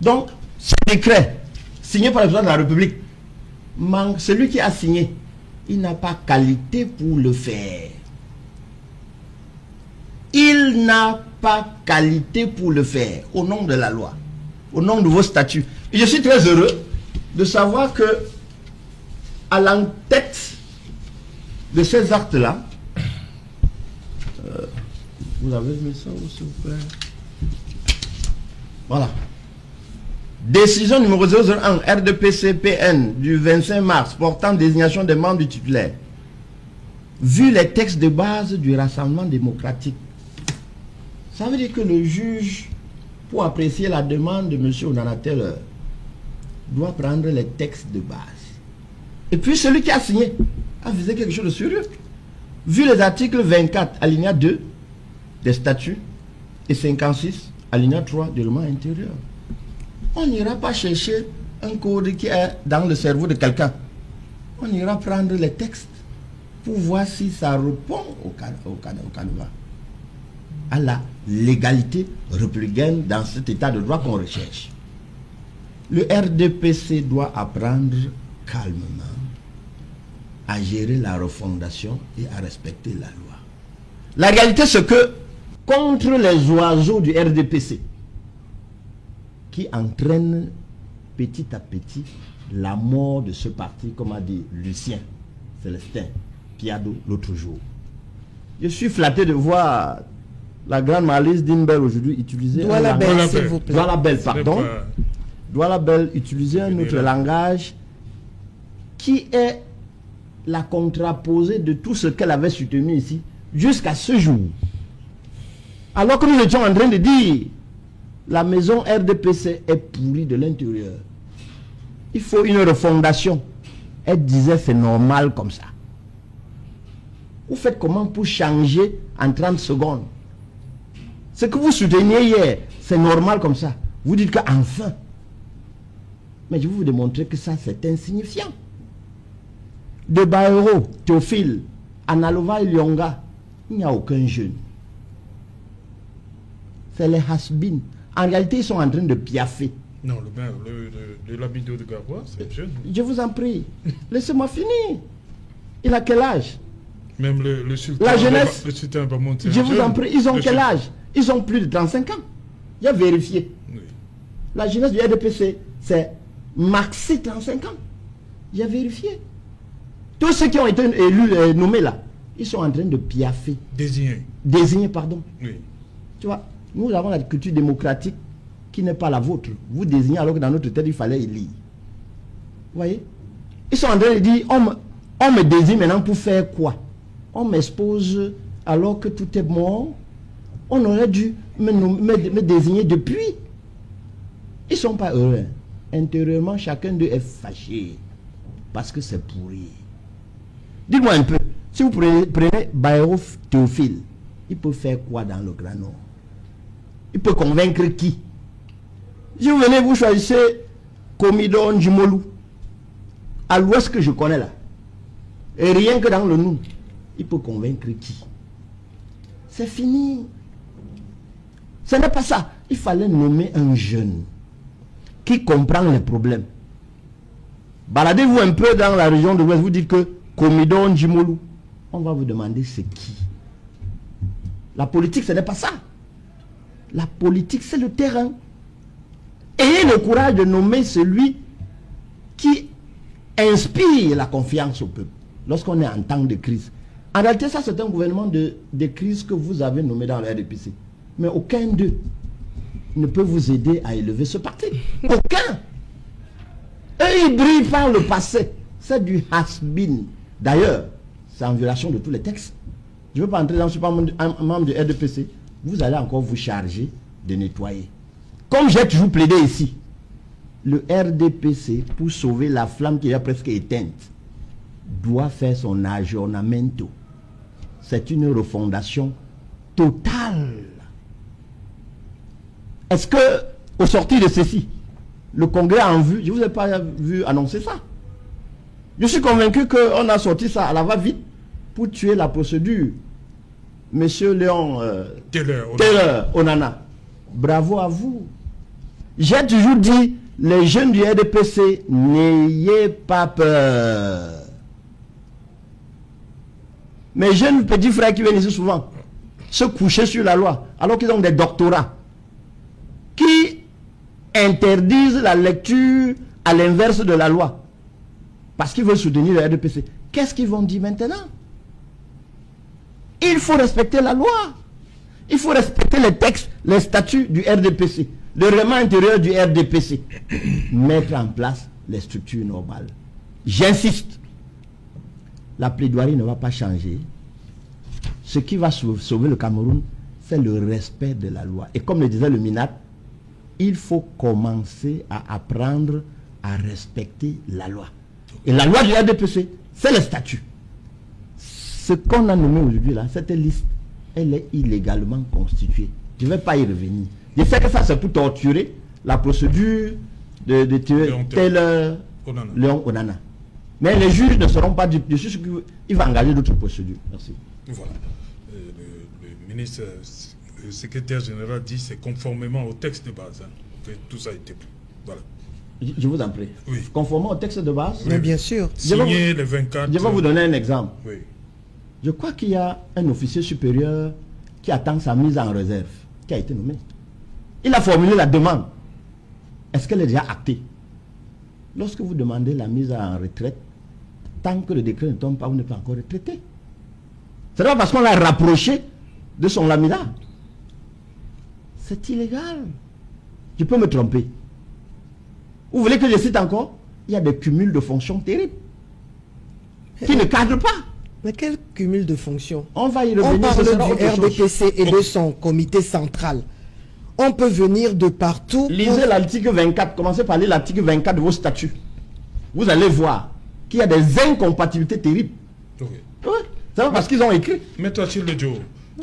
Donc, ce décret signé par le président de la République, celui qui a signé, il n'a pas qualité pour le faire. Il n'a pas qualité pour le faire, au nom de la loi, au nom de vos statuts. Et je suis très heureux de savoir que, à l'entête de ces actes-là, vous avez mis ça où, s'il vous plaît? Voilà. Décision numéro 001 RDPC-PN du 25 mars portant désignation des membres du titulaire. Vu les textes de base du Rassemblement démocratique, ça veut dire que le juge, pour apprécier la demande de M. Onana Taylor, doit prendre les textes de base. Et puis celui qui a signé a visé quelque chose de sérieux. Vu les articles 24, alinéa 2 des statuts et 56, alinéa 3 du règlement intérieur. On n'ira pas chercher un code qui est dans le cerveau de quelqu'un. On ira prendre les textes pour voir si ça répond au canevas, à la légalité républicaine dans cet état de droit qu'on recherche. Le RDPC doit apprendre calmement à gérer la refondation et à respecter la loi. La réalité, c'est que contre les oiseaux du RDPC, qui entraînent petit à petit la mort de ce parti, comme a dit Lucien Célestin Piado l'autre jour. Je suis flatté de voir la grande Malice Dimbel aujourd'hui utiliser Douala Bel, s'il vous plaît. Douala Bel, pardon. Douala Bel utiliser un autre langage qui est la contraposée de tout ce qu'elle avait soutenu ici jusqu'à ce jour. Alors que nous étions en train de dire la maison RDPC est pourrie de l'intérieur. Il faut une refondation. Elle disait c'est normal comme ça. Vous faites comment pour changer en 30 secondes? Ce que vous souteniez hier, c'est normal comme ça. Vous dites qu'enfin. Mais je vais vous démontrer que ça c'est insignifiant. De Baero, Théophile, Analova et Lyonga, il n'y a aucun jeune. C'est les has-been. En réalité, ils sont en train de piaffer. Non, le maire de l'Abido de Gabois, c'est jeune. Je vous en prie. Laissez-moi finir. Il a quel âge? Même le sultan. La jeunesse. Le sultan va monter. Je vous en prie. Ils ont quel âge? Ils ont plus de 35 ans. Il a vérifié. Oui. La jeunesse du RDPC, c'est maxi 35 ans. J'ai vérifié. Tous ceux qui ont été élus, nommés là, ils sont en train de piaffer. Désignés, pardon. Oui. Tu vois, nous avons la culture démocratique qui n'est pas la vôtre. Vous désignez alors que dans notre tête, il fallait élire. Vous voyez? Ils sont en train de dire, on me désigne maintenant pour faire quoi? On m'expose alors que tout est mort. On aurait dû me désigner depuis. Ils ne sont pas heureux. Intérieurement, chacun d'eux est fâché. Parce que c'est pourri. Dites-moi un peu, si vous prenez Baero Théophile, il peut faire quoi dans le Grand Nord? Il peut convaincre qui? Si vous venez, vous choisissez Comidon Jimolou, à l'ouest que je connais là, et rien que dans le nous, il peut convaincre qui? C'est fini. Ce n'est pas ça. Il fallait nommer un jeune qui comprend les problèmes. Baladez-vous un peu dans la région de l'ouest, vous dites que Comidon Jimolou, on va vous demander c'est qui? La politique, ce n'est pas ça. La politique, c'est le terrain. Ayez le courage de nommer celui qui inspire la confiance au peuple lorsqu'on est en temps de crise. En réalité, ça, c'est un gouvernement de crise que vous avez nommé dans le RDPC. Mais aucun d'eux ne peut vous aider à élever ce parti. Aucun. Eux, ils brillent par le passé. C'est du has-been. D'ailleurs, c'est en violation de tous les textes. Je ne veux pas entrer dans ce membre du RDPC. Vous allez encore vous charger de nettoyer. Comme j'ai toujours plaidé ici, le RDPC, pour sauver la flamme qui est presque éteinte, doit faire son aggiornamento. C'est une refondation totale. Est-ce que, au sortir de ceci, le Congrès a en vue, je ne vous ai pas vu annoncer ça. Je suis convaincu qu'on a sorti ça à la va-vite pour tuer la procédure. Monsieur Léon Taylor Onana, bravo à vous. J'ai toujours dit, les jeunes du RDPC, n'ayez pas peur. Mes jeunes petits frères qui viennent ici souvent, se coucher sur la loi, alors qu'ils ont des doctorats, qui interdisent la lecture à l'inverse de la loi, parce qu'ils veulent soutenir le RDPC. Qu'est-ce qu'ils vont dire maintenant? Il faut respecter la loi. Il faut respecter les textes, les statuts du RDPC, le règlement intérieur du RDPC. Mettre en place les structures normales. J'insiste. La plaidoirie ne va pas changer. Ce qui va sauver le Cameroun, c'est le respect de la loi. Et comme le disait le MINAT, il faut commencer à apprendre à respecter la loi. Et la loi du RDPC, c'est le statut. Ce qu'on a nommé aujourd'hui là, cette liste, elle est illégalement constituée. Je ne vais pas y revenir. Je sais que ça c'est pour torturer la procédure de tel Léon Onana. Mais les juges ne seront pas dessus, il va engager d'autres procédures. Merci. Voilà. Le ministre, le secrétaire général dit que c'est conformément au texte de base. Hein, que tout ça a été pris. Voilà. Je vous en prie. Oui. Conformément au texte de base. Mais bien sûr. Signé le 24. Je vais vous donner un exemple. Oui. Je crois qu'il y a un officier supérieur qui attend sa mise en réserve, qui a été nommé. Il a formulé la demande. Est-ce qu'elle est déjà actée? Lorsque vous demandez la mise en retraite, tant que le décret ne tombe pas, vous n'êtes pas encore retraité. C'est pas parce qu'on l'a rapproché de son laminat. C'est illégal. Je peux me tromper. Vous voulez que je cite encore? Il y a des cumuls de fonctions terribles qui ne cadrent pas. Mais quel cumul de fonctions? On va y revenir. On parle du RDPC et de son comité central. On peut venir de partout. Lisez l'article 24. Commencez par lire l'article 24 de vos statuts. Vous allez voir qu'il y a des incompatibilités terribles. Oui. Oui. C'est parce qu'ils ont écrit. Maître Achille Lejo,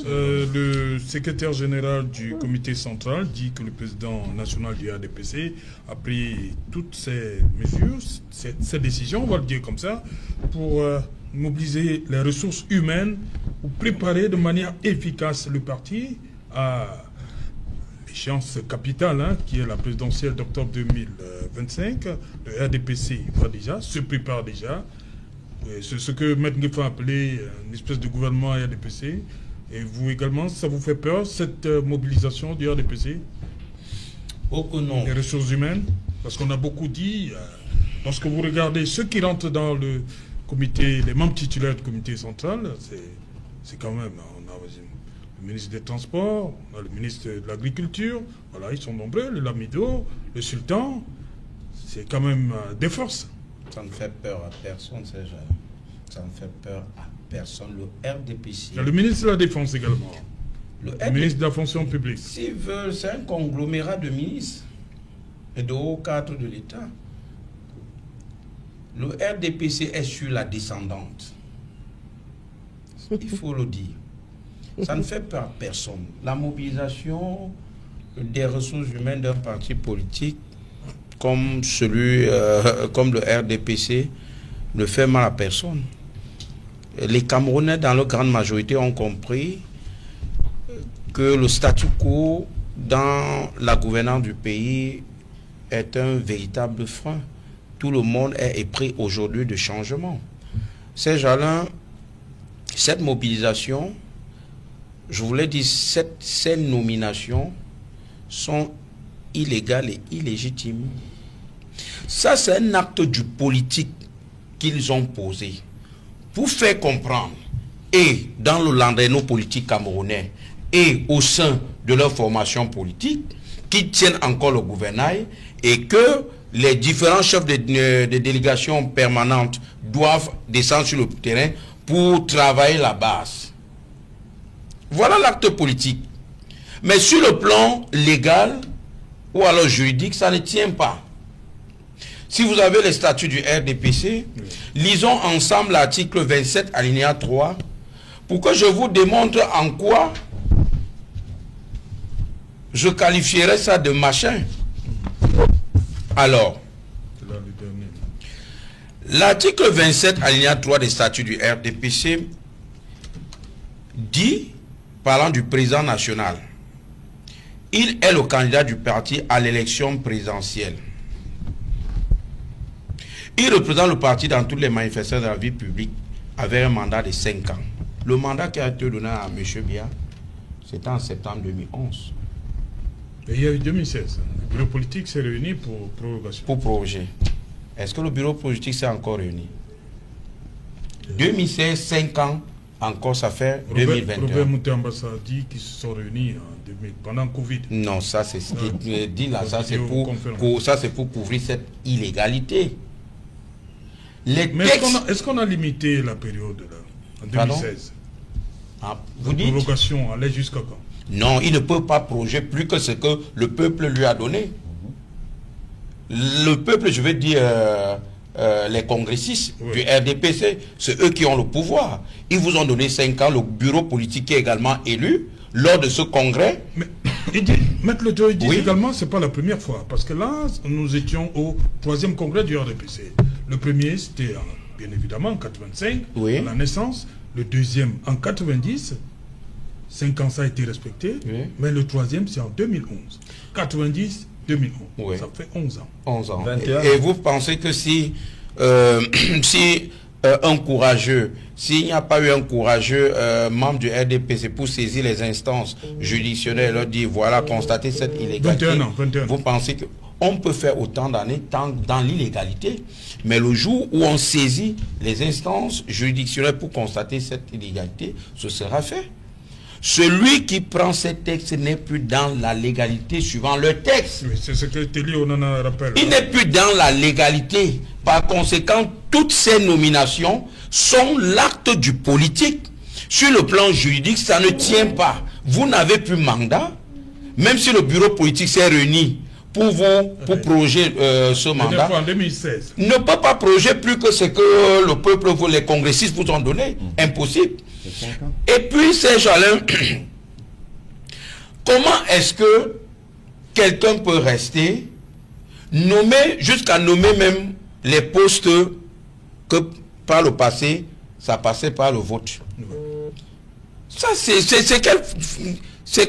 le secrétaire général du comité central dit que le président national du RDPC a pris toutes ces mesures, ces décisions, on va le dire comme ça, pour mobiliser les ressources humaines pour préparer de manière efficace le parti à l'échéance capitale, hein, qui est la présidentielle d'octobre 2025. Le RDPC se prépare déjà. C'est ce que Maître Ngefa a appelé une espèce de gouvernement RDPC. Et vous également, ça vous fait peur, cette mobilisation du RDPC? Oh que non. Les ressources humaines? Parce qu'on a beaucoup dit, lorsque vous regardez ceux qui rentrent dans le comité, les membres titulaires du comité central, c'est quand même, on a le ministre des Transports, on a le ministre de l'Agriculture, voilà, ils sont nombreux, le Lamido, le Sultan, c'est quand même des forces. Ça ne fait peur à personne, ces gens. Ça ne fait peur à personne. Le RDPC. Il y a le ministre de la Défense également. Le ministre de la Fonction publique. S'ils veulent, c'est un conglomérat de ministres et de hauts cadres de l'État. Le RDPC est sur la descendante. Il faut le dire. Ça ne fait peur à personne. La mobilisation des ressources humaines d'un parti politique comme comme le RDPC ne fait mal à personne. Les Camerounais, dans leur grande majorité, ont compris que le statu quo dans la gouvernance du pays est un véritable frein. Tout le monde est épris aujourd'hui de changement. Ces gens-là, cette mobilisation, je voulais dire, ces nominations sont illégales et illégitimes. Ça, c'est un acte du politique qu'ils ont posé pour faire comprendre, et dans le landerneau politique camerounais, et au sein de leur formation politique, qui tiennent encore le gouvernail, et que les différents chefs de délégations permanentes doivent descendre sur le terrain pour travailler la base. Voilà l'acte politique. Mais sur le plan légal ou alors juridique, ça ne tient pas. Si vous avez les statuts du RDPC, lisons ensemble l'article 27, alinéa 3, pour que je vous démontre en quoi je qualifierais ça de machin. Alors, l'article 27, alinéa 3 des statuts du RDPC dit, parlant du président national, Il est le candidat du parti à l'élection présidentielle. Il représente le parti dans toutes les manifestations de la vie publique avec un mandat de 5 ans. Le mandat qui a été donné à M. Biya, c'était en septembre 2011. Et il y a eu 2016. Le bureau politique s'est réuni pour prorogation. Pour proroger. Est-ce que le bureau politique s'est encore réuni? 2016, 5 ans, encore ça fait 2021. Robert Moutambassa dit qu'ils se sont réunis pendant Covid. Non, ça c'est ce qu'il dit là, ça c'est pour couvrir cette illégalité. Mais est-ce qu'on a limité la période là, en 2016? Vous la dites? prorogation allait jusqu'à quand? Non, il ne peut pas proroger plus que ce que le peuple lui a donné. Le peuple, je veux dire, les congressistes du RDPC, c'est eux qui ont le pouvoir. Ils vous ont donné 5 ans, le bureau politique est également élu lors de ce congrès. Mais Maître Le dit également, c'est pas la première fois, parce que là, nous étions au 3e congrès du RDPC. Le premier, c'était bien évidemment en 85, à la naissance. Le deuxième en 90. 5 ans, ça a été respecté. Mais le 3e, c'est en 2011. 90, 2011. Ça fait 11 ans. 11 ans. Et vous pensez que si un courageux, s'il n'y a pas eu un courageux membre du RDPC pour saisir les instances juridictionnelles et leur dire, voilà, constater cette illégalité, 21 ans. Vous pensez qu'on peut faire autant d'années dans l'illégalité, mais le jour où on saisit les instances juridictionnelles pour constater cette illégalité, ce sera fait. Celui qui prend ces textes n'est plus dans la légalité suivant le texte. Oui, c'est ce que Téli Onana rappelle. Il n'est plus dans la légalité. Par conséquent, toutes ces nominations sont l'acte du politique. Sur le plan juridique, ça ne tient pas. Vous n'avez plus mandat, même si le bureau politique s'est réuni pour proroger ce mandat. En 2016. Ne peut pas proroger plus que ce que le peuple, les congressistes vous ont donné. Impossible. Et puis, ces gens-là, comment est-ce que quelqu'un peut rester nommé, jusqu'à nommer même les postes que par le passé, ça passait par le vote? Ça, c'est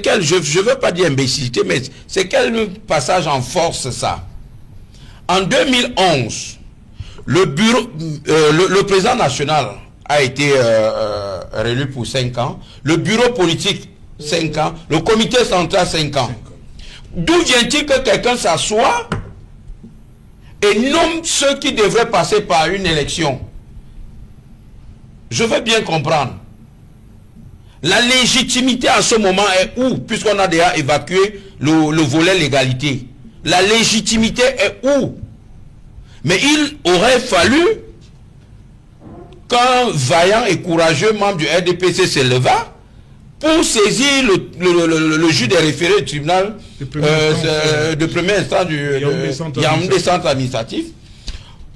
quel, je ne veux pas dire imbécilité, mais c'est quel passage en force ça? En 2011, le président national a été réélu pour 5 ans, le bureau politique 5 ans, le comité central 5 ans. D'où vient-il que quelqu'un s'assoit et nomme ceux qui devraient passer par une élection? Je veux bien comprendre. La légitimité à ce moment est où? Puisqu'on a déjà évacué le volet légalité. La légitimité est où? Mais il aurait fallu qu'un vaillant et courageux membre du RDPC se leva pour saisir le juge des référés du tribunal de première instance du Yaoundé Centre Administratif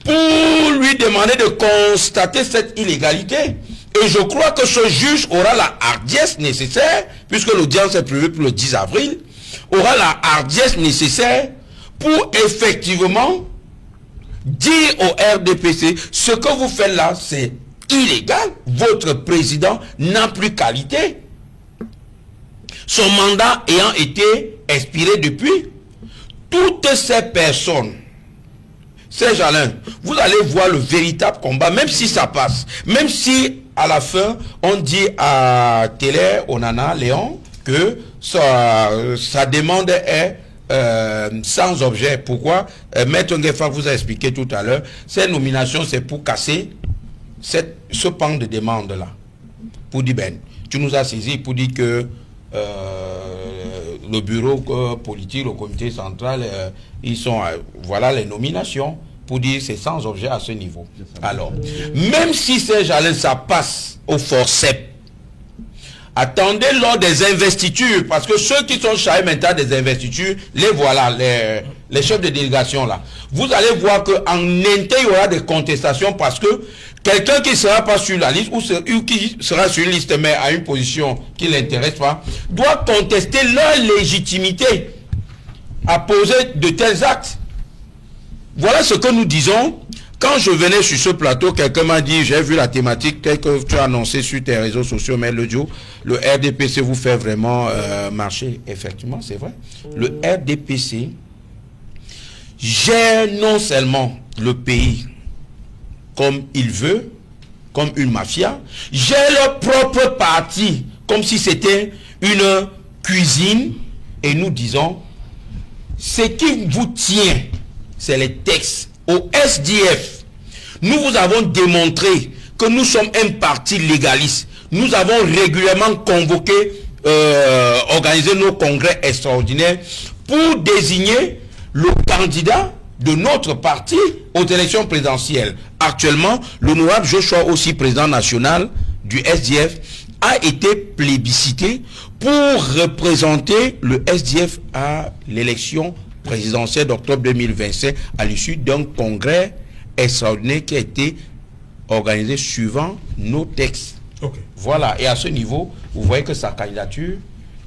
pour lui demander de constater cette illégalité. Et je crois que ce juge aura la hardiesse nécessaire, puisque l'audience est prévue pour le 10 avril, aura la hardiesse nécessaire pour effectivement dire au RDPC, ce que vous faites là, c'est illégal. Votre président n'a plus qualité. Son mandat ayant été expiré depuis. Toutes ces personnes, ces gens-là, vous allez voir le véritable combat, même si ça passe, même si à la fin, on dit à Télé Onana Léon que sa demande est sans objet. Pourquoi? Maître Ngefa vous a expliqué tout à l'heure, ces nominations, c'est pour casser ce pan de demande-là. Pour dire, ben, tu nous as saisi pour dire que le bureau politique, le comité central, ils sont, voilà les nominations. Pour dire c'est sans objet à ce niveau. Alors, même si ces gens-là, ça passe au forceps, attendez lors des investitures, parce que ceux qui sont chargés maintenant des investitures, les voilà, les chefs de délégation là. Vous allez voir qu'en interne, il y aura des contestations parce que quelqu'un qui ne sera pas sur la liste ou qui sera sur une liste mais à une position qui ne l'intéresse pas, doit contester leur légitimité à poser de tels actes. Voilà ce que nous disons Quand je venais sur ce plateau, quelqu'un m'a dit, j'ai vu la thématique telle que tu as annoncé sur tes réseaux sociaux, mais le RDPC vous fait vraiment marcher. Effectivement, c'est vrai. Le RDPC gère non seulement le pays comme il veut, comme une mafia, gère leur propre parti comme si c'était une cuisine, et nous disons, ce qui vous tient, c'est les textes. Au SDF, nous vous avons démontré que nous sommes un parti légaliste. Nous avons régulièrement convoqué, organisé nos congrès extraordinaires pour désigner le candidat de notre parti aux élections présidentielles. Actuellement, l'honorable Joshua, aussi président national du SDF, a été plébiscité pour représenter le SDF à l'élection présidentielle d'octobre 2025 à l'issue d'un congrès extraordinaire qui a été organisé suivant nos textes. Okay. Voilà, et à ce niveau, vous voyez que sa candidature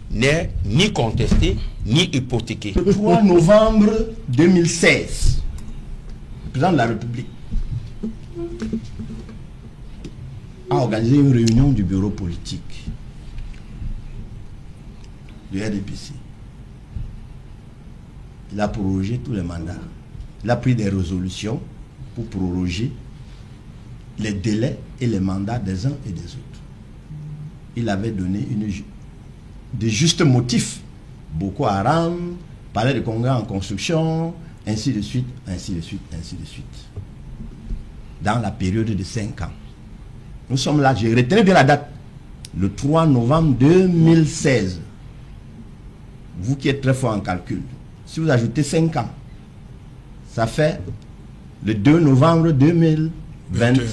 n'est ni contestée ni hypothéquée. Le 3 novembre 2016, le président de la République a organisé une réunion du bureau politique du RDPC. Il a prorogé tous les mandats. Il a pris des résolutions pour proroger les délais et les mandats des uns et des autres. Il avait donné de justes motifs. Boko Haram, palais de congrès en construction, ainsi de suite, ainsi de suite, ainsi de suite. Dans la période de 5 ans. Nous sommes là, j'ai retenu bien la date, le 3 novembre 2016. Vous qui êtes très fort en calcul, si vous ajoutez 5 ans, ça fait le 2 novembre 2021.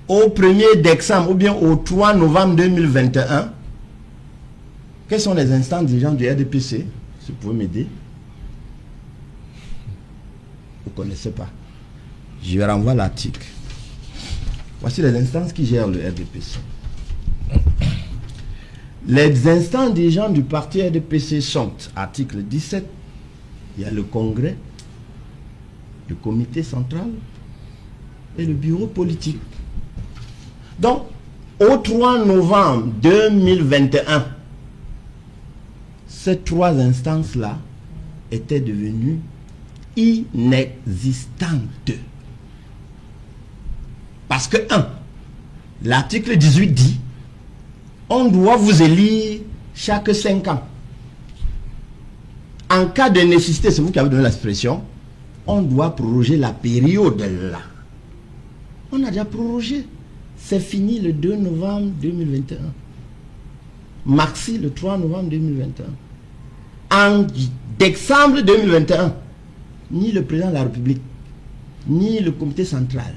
Au 1er décembre ou bien au 3 novembre 2021, quels sont les instances dirigeantes du RDPC? Si vous pouvez m'aider. Vous ne connaissez pas. Je renvoie l'article. Voici les instances qui gèrent le RDPC. Les instances dirigeants du parti RDPC sont, article 17, il y a le congrès, le comité central et le bureau politique. Donc, au 3 novembre 2021, ces 3 instances-là étaient devenues inexistantes. Parce que, 1, l'article 18 dit, on doit vous élire chaque 5 ans. En cas de nécessité, c'est vous qui avez donné l'expression, on doit proroger la période là. On a déjà prorogé. C'est fini le 2 novembre 2021. Maxi le 3 novembre 2021. En décembre 2021, ni le président de la République, ni le comité central,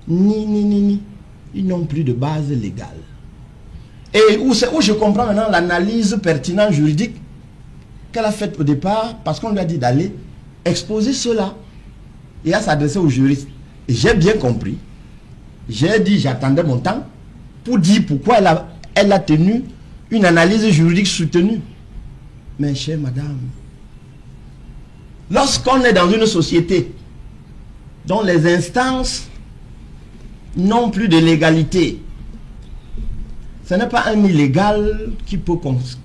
ni, ils n'ont plus de base légale. Et où je comprends maintenant l'analyse pertinente juridique qu'elle a faite au départ, parce qu'on lui a dit d'aller exposer cela et à s'adresser aux juristes. Et j'ai bien compris. J'ai dit, j'attendais mon temps pour dire pourquoi elle a tenu une analyse juridique soutenue. Mais chère madame, lorsqu'on est dans une société dont les instances n'ont plus de légalité, ce n'est pas un illégal qui peut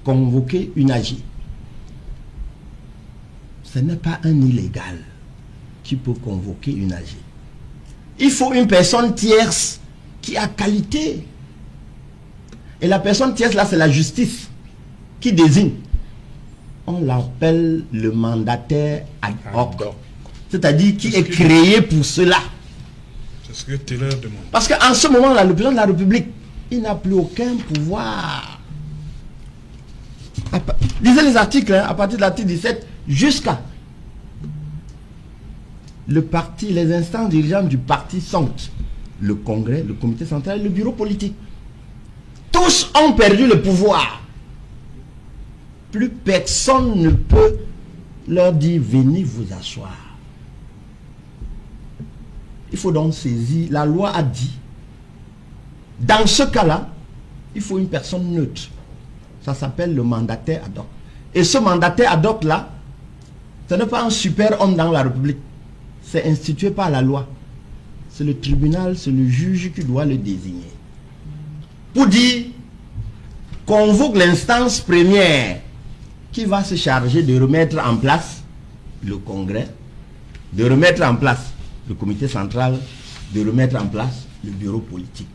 convoquer une AG. Ce n'est pas un illégal qui peut convoquer une AG. Il faut une personne tierce qui a qualité. Et la personne tierce là, c'est la justice qui désigne. On l'appelle le mandataire ad hoc. C'est-à-dire qui est créé pour cela. C'est ce que Taylor demande. Parce qu'en ce moment-là, le président de la République, il n'a plus aucun pouvoir. Lisez les articles, à partir de l'article 17 jusqu'à le parti, les instances dirigeantes du parti sont le congrès, le comité central et le bureau politique. Tous ont perdu le pouvoir. Plus personne ne peut leur dire venez vous asseoir. Il faut donc saisir. La loi a dit, dans ce cas-là, il faut une personne neutre. Ça s'appelle le mandataire ad hoc. Et ce mandataire ad hoc là, Ce n'est pas un super homme dans la République. C'est institué par la loi. C'est le tribunal, c'est le juge qui doit le désigner. Pour dire, convoque l'instance première qui va se charger de remettre en place le congrès, de remettre en place le comité central, de remettre en place le bureau politique.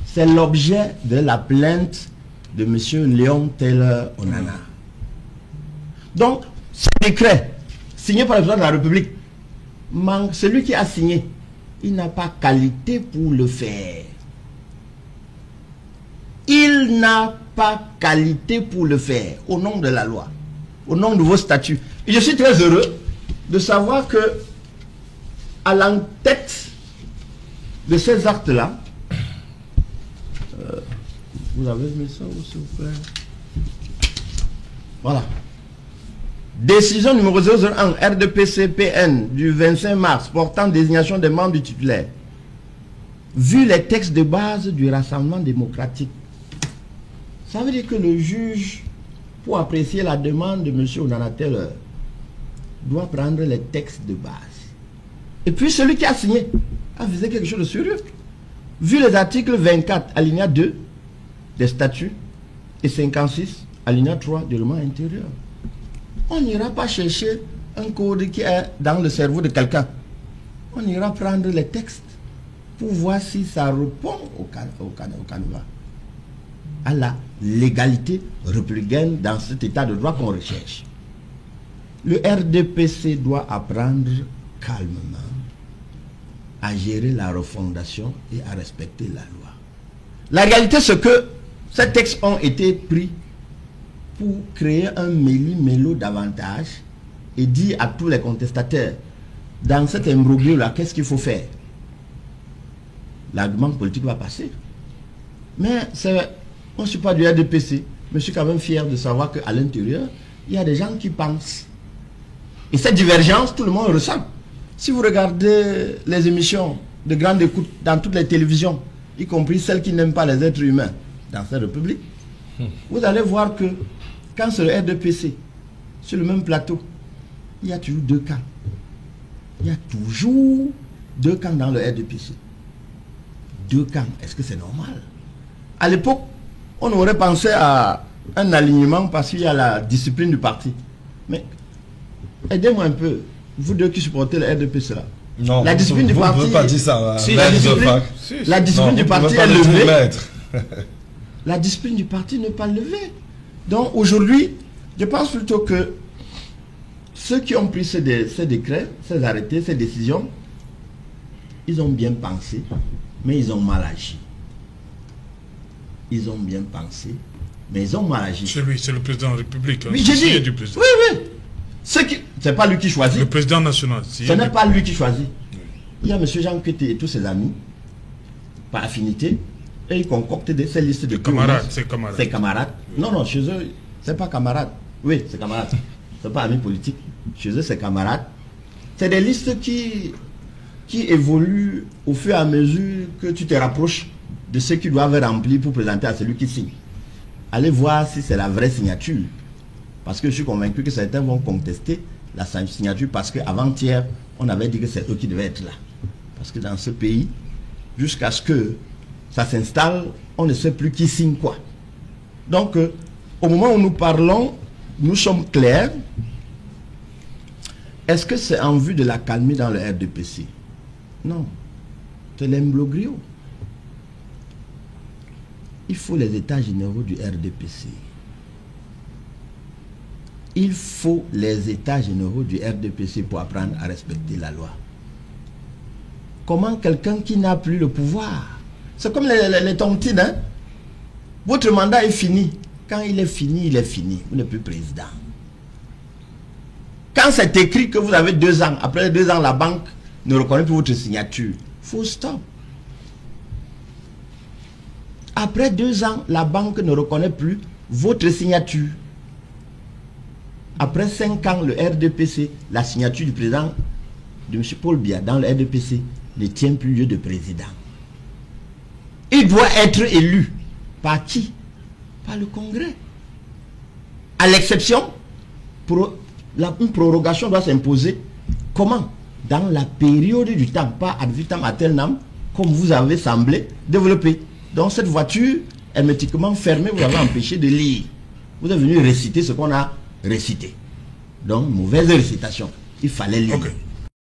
C'est l'objet de la plainte de M. Léon Taylor Onana. Donc, ce décret signé par le président de la République, celui qui a signé, il n'a pas qualité pour le faire. Il n'a pas qualité pour le faire, au nom de la loi, au nom de vos statuts. Et je suis très heureux de savoir que, à l'entête de ces actes-là, vous avez mis ça où, s'il vous plaît? Voilà. Décision numéro 001 RDPC-PN du 25 mars portant désignation des membres du titulaire. Vu les textes de base du Rassemblement démocratique, ça veut dire que le juge, pour apprécier la demande de M. Onana Taylor, doit prendre les textes de base. Et puis celui qui a signé a visé quelque chose de sérieux. Vu les articles 24, alinéa 2 des statuts et 56, alinéa 3 du règlement intérieur. On n'ira pas chercher un code qui est dans le cerveau de quelqu'un. On ira prendre les textes pour voir si ça répond au canevas, à la légalité républicaine dans cet état de droit qu'on recherche. Le RDPC doit apprendre calmement à gérer la refondation et à respecter la loi. La réalité, c'est que ces textes ont été pris pour créer un méli-mélo davantage et dire à tous les contestataires, dans cet imbroglio-là, qu'est-ce qu'il faut faire? L'argument politique va passer. Mais on ne suis pas du RDPC, mais je suis quand même fier de savoir qu'à l'intérieur, il y a des gens qui pensent. Et cette divergence, tout le monde ressent. Si vous regardez les émissions de grande écoute dans toutes les télévisions, y compris celles qui n'aiment pas les êtres humains dans cette république, vous allez voir que quand c'est le RDPC, sur le même plateau, il y a toujours deux camps. Il y a toujours deux camps dans le RDPC. Deux camps, est-ce que c'est normal? À l'époque, on aurait pensé à un alignement parce qu'il y a la discipline du parti. Mais aidez-moi un peu, vous deux qui supportez le RDPC là. Non, la discipline du parti. Vous ne pouvez pas dire ça. Si, la discipline du parti est levée. La discipline du parti n'est pas levée. Donc aujourd'hui, je pense plutôt que ceux qui ont pris ces décrets, ces arrêtés, ces décisions, ils ont bien pensé, mais ils ont mal agi. Ils ont bien pensé, mais ils ont mal agi. C'est lui, c'est le président de la République. Oui, j'ai dit. Du président. Oui. C'est pas lui qui choisit. Le président national. Ce n'est pas lui qui choisit. Il y a M. Jean Kété et tous ses amis, par affinité, et ils concoctent ces listes de camarades. Ses camarades. Non, chez eux, c'est pas camarades. Oui, c'est camarades. C'est pas amis politiques. Chez eux, c'est camarades. C'est des listes qui évoluent au fur et à mesure que tu te rapproches de ceux qui doivent remplir pour présenter à celui qui signe. Allez voir si c'est la vraie signature. Parce que je suis convaincu que certains vont contester la signature parce qu'avant-hier, on avait dit que c'est eux qui devaient être là. Parce que dans ce pays, jusqu'à ce que ça s'installe, on ne sait plus qui signe quoi. Donc, au moment où nous parlons, nous sommes clairs. Est-ce que c'est en vue de la calmer dans le RDPC? Non. C'est l'imbroglio. Il faut les états généraux du RDPC. Il faut les états généraux du RDPC pour apprendre à respecter la loi. Comment quelqu'un qui n'a plus le pouvoir? C'est comme les tontines, hein? Votre mandat est fini. Quand il est fini, il est fini. Vous n'êtes plus président. Quand c'est écrit que vous avez 2 ans, après 2 ans, la banque ne reconnaît plus votre signature, il faut stop. Après 2 ans, la banque ne reconnaît plus votre signature. Après 5 ans, le RDPC, la signature du président de M. Paul Biya dans le RDPC ne tient plus lieu de président. Il doit être élu. Par qui? Par le Congrès. À l'exception, pour une prorogation doit s'imposer. Comment? Dans la période du temps, pas ad vitam aeternam, comme vous avez semblé développer. Donc cette voiture hermétiquement fermée, vous avez empêché de lire. Vous êtes venu réciter ce qu'on a récité. Donc, mauvaise récitation. Il fallait lire. Ok.